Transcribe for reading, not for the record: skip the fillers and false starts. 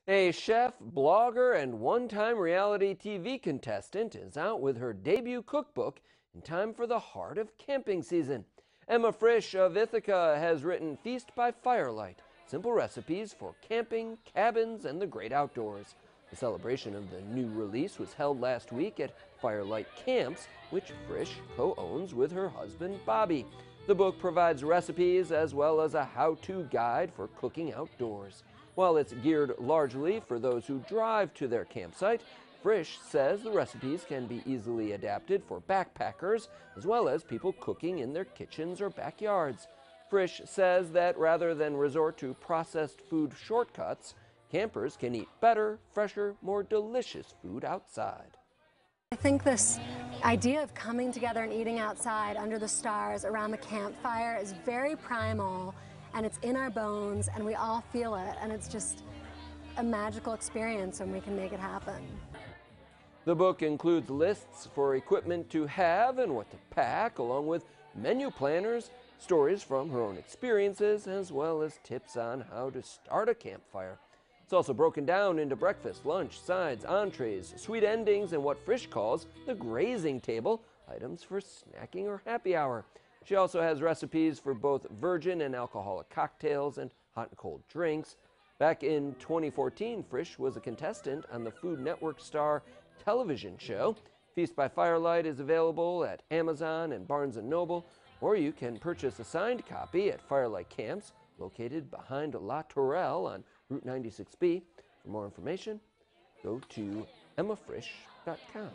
A chef, blogger, and one-time reality TV contestant is out with her debut cookbook in time for the heart of camping season. Emma Frisch of Ithaca has written Feast by Firelight, simple recipes for camping, cabins, and the great outdoors. The celebration of the new release was held last week at Firelight Camps, which Frisch co-owns with her husband Bobby. The book provides recipes as well as a how-to guide for cooking outdoors. While it's geared largely for those who drive to their campsite, Frisch says the recipes can be easily adapted for backpackers as well as people cooking in their kitchens or backyards. Frisch says that rather than resort to processed food shortcuts, campers can eat better, fresher, more delicious food outside. I think this idea of coming together and eating outside under the stars around the campfire is very primal, and it's in our bones and we all feel it, and it's just a magical experience and we can make it happen. The book includes lists for equipment to have and what to pack, along with menu planners, stories from her own experiences, as well as tips on how to start a campfire. It's also broken down into breakfast, lunch, sides, entrees, sweet endings, and what Frisch calls the grazing table, items for snacking or happy hour. She also has recipes for both virgin and alcoholic cocktails and hot and cold drinks. Back in 2014, Frisch was a contestant on the Food Network Star television show. Feast by Firelight is available at Amazon and Barnes & Noble, or you can purchase a signed copy at Firelight Camps, located behind La Tourelle on Route 96B. For more information, go to emmafrisch.com.